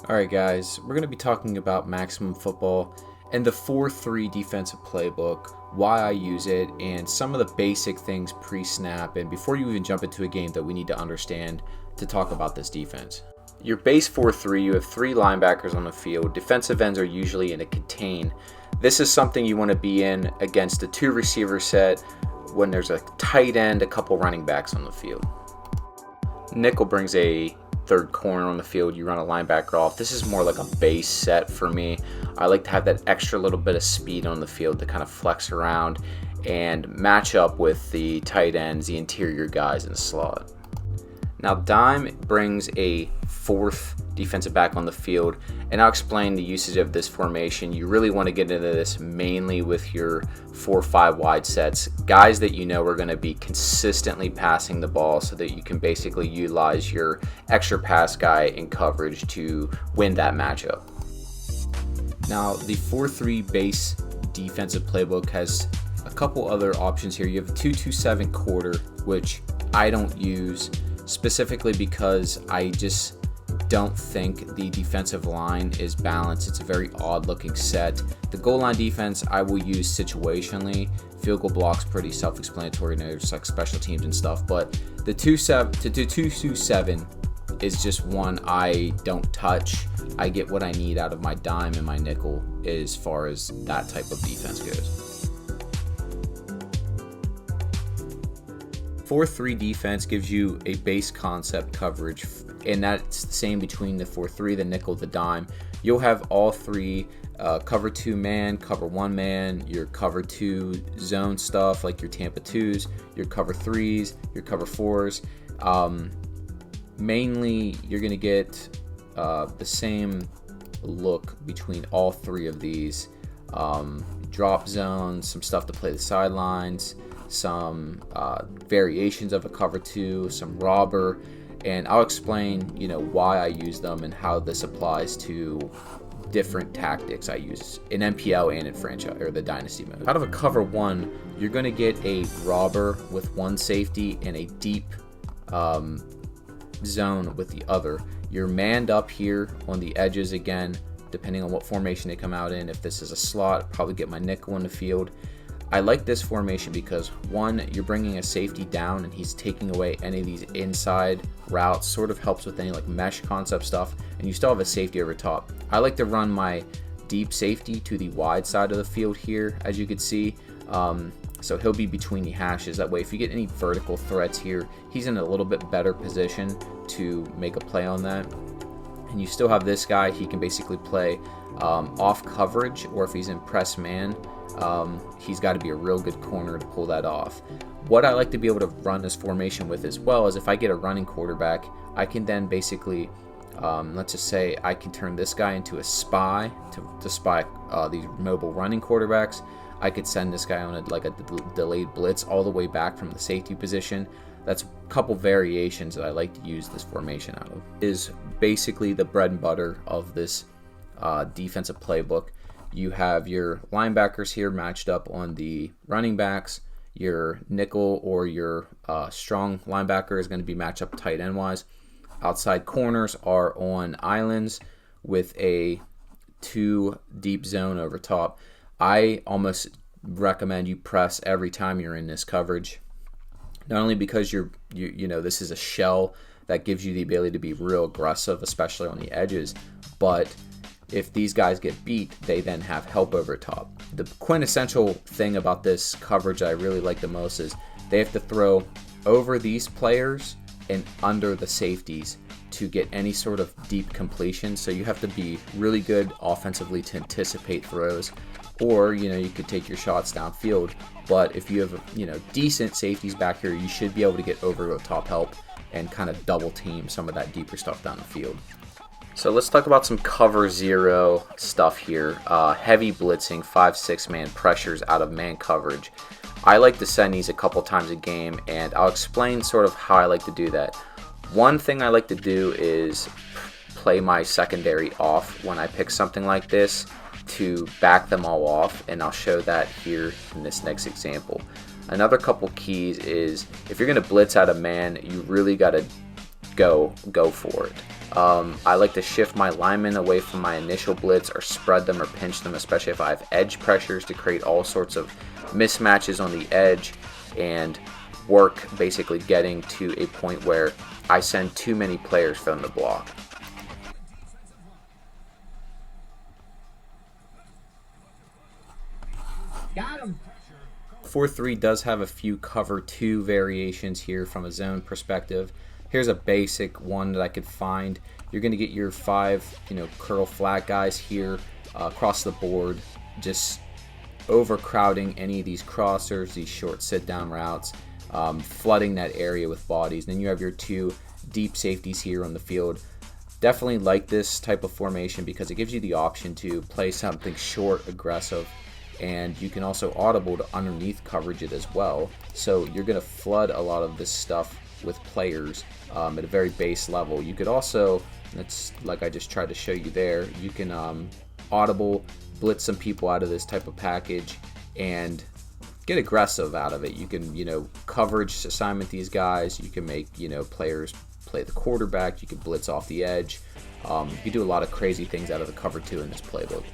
Alright guys, we're going to be talking about maximum football and the 4-3 defensive playbook, why I use it, and some of the basic things pre-snap and before you even jump into a game that we need to understand to talk about this defense. Your base 4-3, you have 3 linebackers on the field. Defensive ends are usually in a contain. This is something you want to be in against a 2 receiver set when there's a tight end, a couple running backs on the field. Nickel brings a third corner on the field. You run a linebacker off. This is more like a base set for me. I like to have that extra little bit of speed on the field to kind of flex around and match up with the tight ends, the interior guys in the slot. Now Dime brings a 4th defensive back on the field, and I'll explain the usage of this formation. You really want to get into this mainly with your 4-5 wide sets, guys that you know are going to be consistently passing the ball so that you can basically utilize your extra pass guy in coverage to win that matchup. Now the 4-3 base defensive playbook has a couple other options here. You have a 2-2-7 quarter, which I don't use specifically because I just don't think the defensive line is balanced. It's a very odd looking set. The goal line defense I will use situationally. Field goal blocks pretty self-explanatory. There's like special teams and stuff, but the 2-2-7 is just one I don't touch. I get what I need out of my dime and my nickel as far as that type of defense goes. 4-3 defense gives you a base concept coverage, and that's the same between the 4-3, the nickel, the dime. You'll have all 3 cover 2 man, cover 1 man, your cover 2 zone stuff like your Tampa 2s, your cover 3s, your cover 4s. Mainly, you're going to get the same look between all 3 of these. Drop zones, some stuff to play the sidelines, some variations of a cover 2, some robber, and I'll explain why I use them and how this applies to different tactics I use in MPL and in franchise or the dynasty mode. Out of a cover 1, you're going to get a robber with 1 safety and a deep zone with the other. You're manned up here on the edges again, depending on what formation they come out in. If this is a slot, I'll probably get my nickel in the field. I like this formation because 1, you're bringing a safety down and he's taking away any of these inside routes, sort of helps with any like mesh concept stuff, and you still have a safety over top. I like to run my deep safety to the wide side of the field here, as you can see. So he'll be between the hashes. That way, if you get any vertical threats here, he's in a little bit better position to make a play on that. And you still have this guy. He can basically play off coverage, or if he's in press man, he's got to be a real good corner to pull that off. What I like to be able to run this formation with as well is if I get a running quarterback, I can then basically, let's just say I can turn this guy into a spy to spy these mobile running quarterbacks. I could send this guy on a delayed blitz all the way back from the safety position. That's a couple variations that I like to use this formation out of. Is basically the bread and butter of this defensive playbook. You have your linebackers here matched up on the running backs. Your nickel or your strong linebacker is going to be matched up tight end wise. Outside corners are on islands with a 2 deep zone over top. I almost recommend you press every time you're in this coverage. Not only because this is a shell that gives you the ability to be real aggressive, especially on the edges, but if these guys get beat, they then have help over top. The quintessential thing about this coverage I really like the most is they have to throw over these players and under the safeties to get any sort of deep completion. So you have to be really good offensively to anticipate throws, or you could take your shots downfield. But if you have decent safeties back here, you should be able to get over the top help and kind of double team some of that deeper stuff down the field. So let's talk about some cover 0 stuff here. Heavy blitzing, 5-6 man pressures out of man coverage. I like to send these a couple times a game, and I'll explain sort of how I like to do that. One thing I like to do is play my secondary off when I pick something like this to back them all off, and I'll show that here in this next example. Another couple keys is if you're going to blitz out a man, you really got to go for it. I like to shift my linemen away from my initial blitz or spread them or pinch them, especially if I have edge pressures, to create all sorts of mismatches on the edge and work basically getting to a point where I send too many players for them to block. Got him. 4-3 does have a few cover 2 variations here from a zone perspective. Here's a basic one that I could find. You're going to get your 5, curl flat guys here across the board, just overcrowding any of these crossers, these short sit-down routes, flooding that area with bodies. Then you have your 2 deep safeties here on the field. Definitely like this type of formation because it gives you the option to play something short, aggressive, and you can also audible to underneath coverage it as well. So you're going to flood a lot of this stuff with players at a very base level. You could also, that's like I just tried to show you there, you can audible, blitz some people out of this type of package and get aggressive out of it. You can, coverage assignment these guys. You can make, players play the quarterback. You can blitz off the edge. You can do a lot of crazy things out of the cover 2 in this playbook.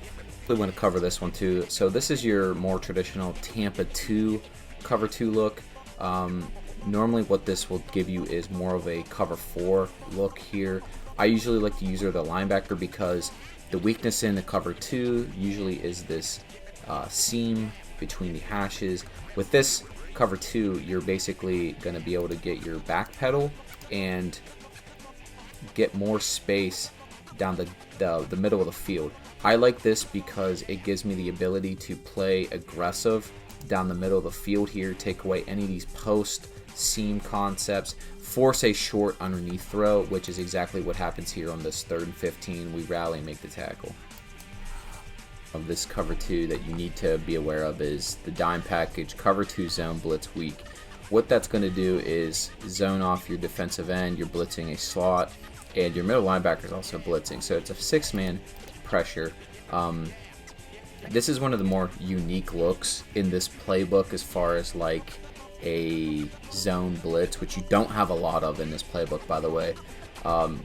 We want to cover this one too. So this is your more traditional Tampa 2 cover 2 look. Normally what this will give you is more of a cover 4 look here. I usually like to use the linebacker because the weakness in the cover 2 usually is this seam between the hashes. With this cover 2, you're basically going to be able to get your back pedal and get more space down the middle of the field. I like this because it gives me the ability to play aggressive down the middle of the field here, take away any of these post seam concepts, force a short underneath throw, which is exactly what happens here on this 3rd and 15. We rally and make the tackle. Of this cover 2 that you need to be aware of is the dime package cover 2 zone blitz weak. What that's going to do is zone off your defensive end, you're blitzing a slot, and your middle linebacker is also blitzing. So it's a 6-man pressure. This is one of the more unique looks in this playbook as far as like a zone blitz, which you don't have a lot of in this playbook, by the way.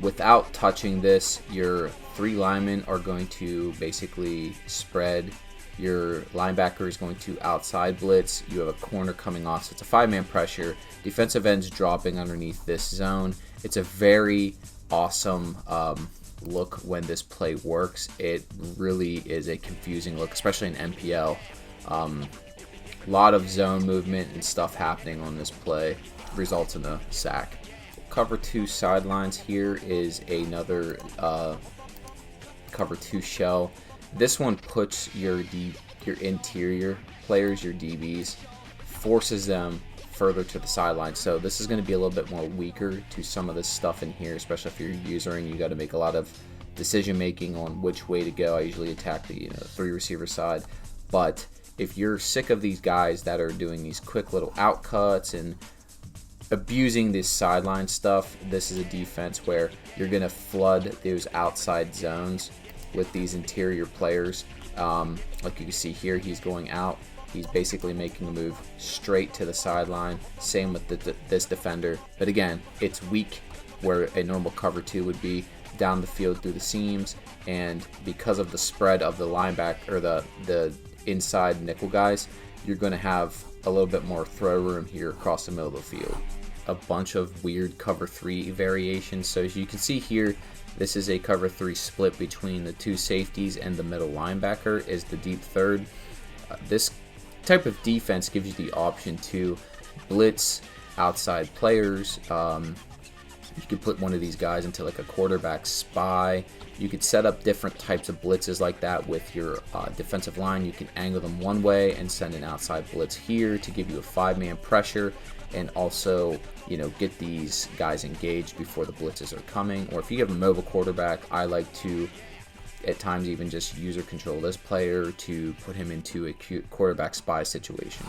Without touching this, your 3 linemen are going to basically spread. Your linebacker is going to outside blitz. You have a corner coming off, so it's a 5-man pressure. Defensive ends dropping underneath this zone. It's a very awesome look when this play works. It really is a confusing look, especially in NPL. A lot of zone movement and stuff happening on this play results in a sack. Cover 2 sidelines here is another cover 2 shell. This one puts your interior players, your DBs, forces them further to the sideline. So this is going to be a little bit more weaker to some of this stuff in here, especially if you're a user and you got to make a lot of decision making on which way to go. I usually attack the 3 receiver side, but if you're sick of these guys that are doing these quick little outcuts and abusing this sideline stuff, this is a defense where you're going to flood those outside zones with these interior players. Like you can see here, he's going out. He's basically making a move straight to the sideline. Same with this defender. But again, it's weak where a normal cover 2 would be, down the field through the seams. And because of the spread of the linebacker or the inside nickel guys, you're going to have a little bit more throw room here across the middle of the field. A bunch of weird cover 3 variations. So as you can see here, this is a cover 3 split between the 2 safeties and the middle linebacker is the deep third. This type of defense gives you the option to blitz outside players. You could put one of these guys into like a quarterback spy. You could set up different types of blitzes like that with your defensive line. You can angle them one way and send an outside blitz here to give you a 5-man pressure, and also get these guys engaged before the blitzes are coming. Or if you have a mobile quarterback, I like to at times even just user control this player to put him into a quarterback spy situation.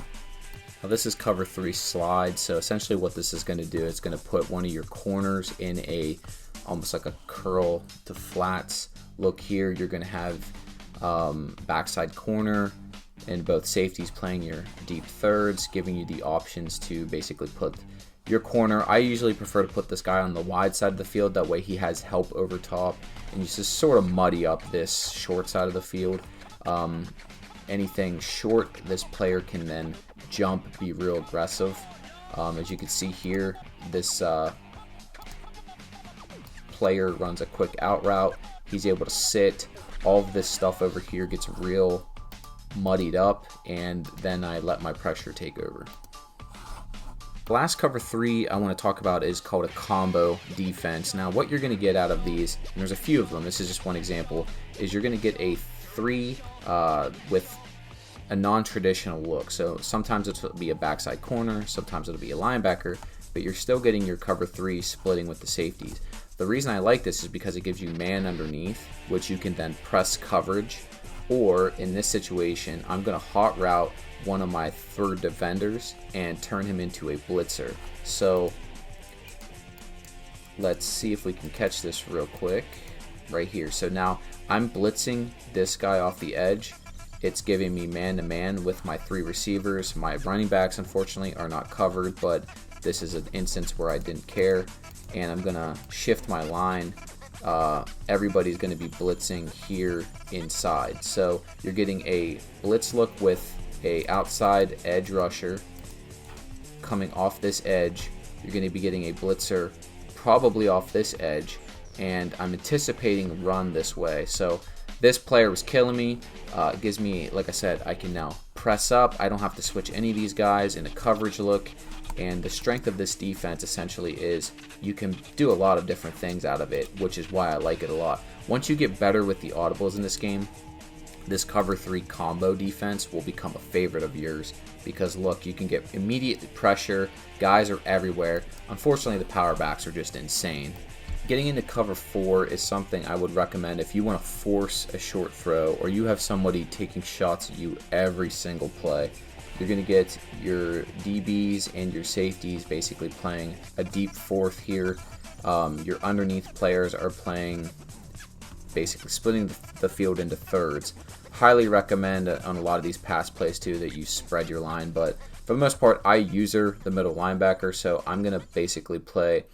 Now this is cover 3 slide. So essentially what this is going to do, it's going to put one of your corners in a almost like a curl to flats look here. You're going to have backside corner and both safeties playing your deep thirds, giving you the options to basically put your corner. I usually prefer to put this guy on the wide side of the field. That way he has help over top, and you just sort of muddy up this short side of the field. Anything short, this player can then jump, be real aggressive. As you can see here, this player runs a quick out route. He's able to sit. All of this stuff over here gets real muddied up, and then I let my pressure take over. The last cover 3 I want to talk about is called a combo defense. Now what you're going to get out of these, and there's a few of them, this is just one example, is you're going to get a 3 with a non-traditional look. So sometimes it'll be a backside corner, sometimes it'll be a linebacker, but you're still getting your cover 3 splitting with the safeties. The reason I like this is because it gives you man underneath, which you can then press coverage, or in this situation, I'm going to hot route one of my third defenders and turn him into a blitzer. So let's see if we can catch this real quick right here. So now I'm blitzing this guy off the edge. It's giving me man-to-man with my 3 receivers. My running backs, unfortunately, are not covered, but this is an instance where I didn't care. And I'm going to shift my line. Everybody's going to be blitzing here inside. So you're getting a blitz look with a outside edge rusher coming off this edge. You're going to be getting a blitzer probably off this edge, and I'm anticipating run this way. So this player was killing me. It gives me, like I said, I can now press up. I don't have to switch any of these guys in a coverage look. And the strength of this defense essentially is you can do a lot of different things out of it, which is why I like it a lot. Once you get better with the audibles in this game, this cover 3 combo defense will become a favorite of yours, because look, you can get immediate pressure. Guys are everywhere. Unfortunately, the power backs are just insane. Getting into cover 4 is something I would recommend if you want to force a short throw, or you have somebody taking shots at you every single play. You're going to get your DBs and your safeties basically playing a deep fourth here. Your underneath players are playing, basically splitting the field into thirds. Highly recommend on a lot of these pass plays too that you spread your line, but for the most part I user the middle linebacker, so I'm going to basically play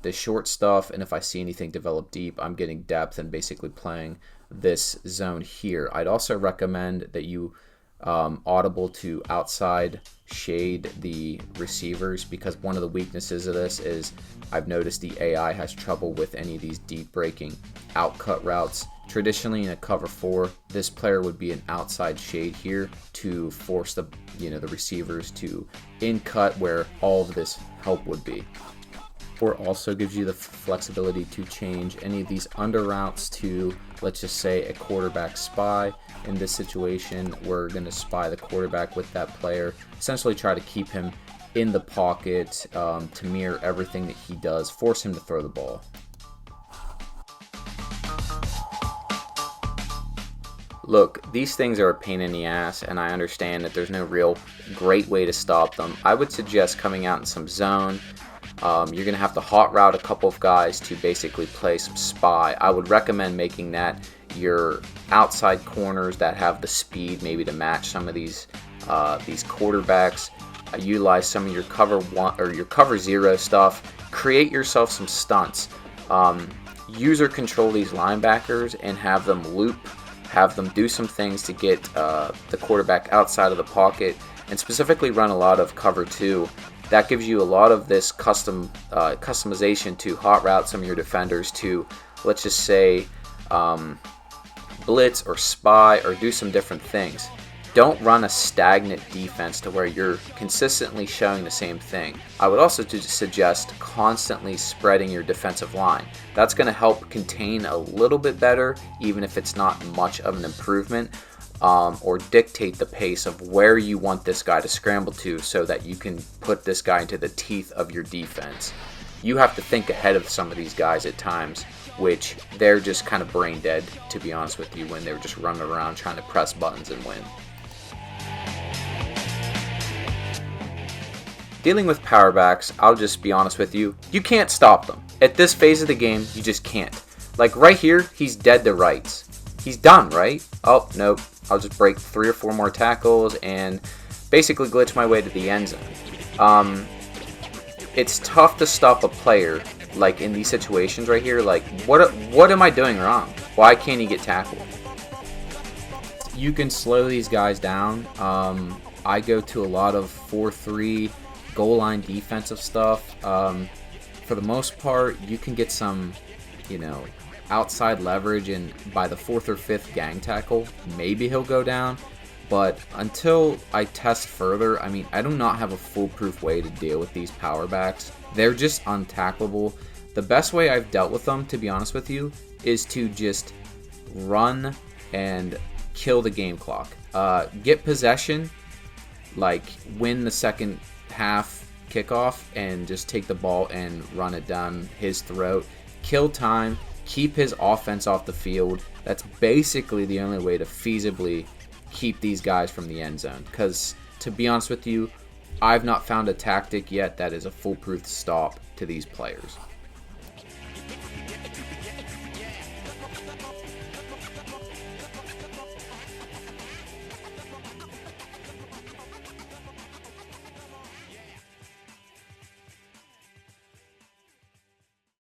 the short stuff, and if I see anything develop deep, I'm getting depth and basically playing this zone here. I'd also recommend that you audible to outside shade the receivers, because one of the weaknesses of this is I've noticed the AI has trouble with any of these deep breaking outcut routes. Traditionally in a cover 4, this player would be an outside shade here to force the receivers to in cut where all of this help would be. Or also gives you the flexibility to change any of these under routes to, let's just say, a quarterback spy. In this situation, we're going to spy the quarterback with that player, essentially try to keep him in the pocket to mirror everything that he does, force him to throw the ball. Look, these things are a pain in the ass, and I understand that there's no real great way to stop them. I would suggest coming out in some zone. You're going to have to hot route a couple of guys to basically play some spy. I would recommend making that your outside corners that have the speed maybe to match some of these quarterbacks. Utilize some of your cover 1 or your cover 0 stuff. Create yourself some stunts. User control these linebackers and have them loop, have them do some things to get the quarterback outside of the pocket, and specifically run a lot of cover 2. That gives you a lot of this customization to hot route some of your defenders to, let's just say, blitz or spy or do some different things. Don't run a stagnant defense to where you're consistently showing the same thing. I would also suggest constantly spreading your defensive line. That's going to help contain a little bit better, even if it's not much of an improvement. Or dictate the pace of where you want this guy to scramble to so that you can put this guy into the teeth of your defense. You have to think ahead of some of these guys at times, which they're just kind of brain dead, to be honest with you, when they're just running around trying to press buttons and win. Dealing with power backs, I'll just be honest with you, you can't stop them. At this phase of the game, you just can't. Like right here, he's dead to rights. He's done, right? Oh, nope. I'll just break 3 or 4 more tackles and basically glitch my way to the end zone. it's tough to stop a player like in these situations right here. Like, what am I doing wrong? Why can't he get tackled? You can slow these guys down. I go to a lot of 4-3 goal line defensive stuff. For the most part, you can get some, outside leverage, and by the 4th or 5th gang tackle, maybe he'll go down. But until I test further, I do not have a foolproof way to deal with these power backs. They're just untackleable. The best way I've dealt with them, to be honest with you, is to just run and kill the game clock. Get possession, like win the second half kickoff, and just take the ball and run it down his throat. Kill time, keep his offense off the field. That's basically the only way to feasibly keep these guys from the end zone. Because, to be honest with you, I've not found a tactic yet that is a foolproof stop to these players.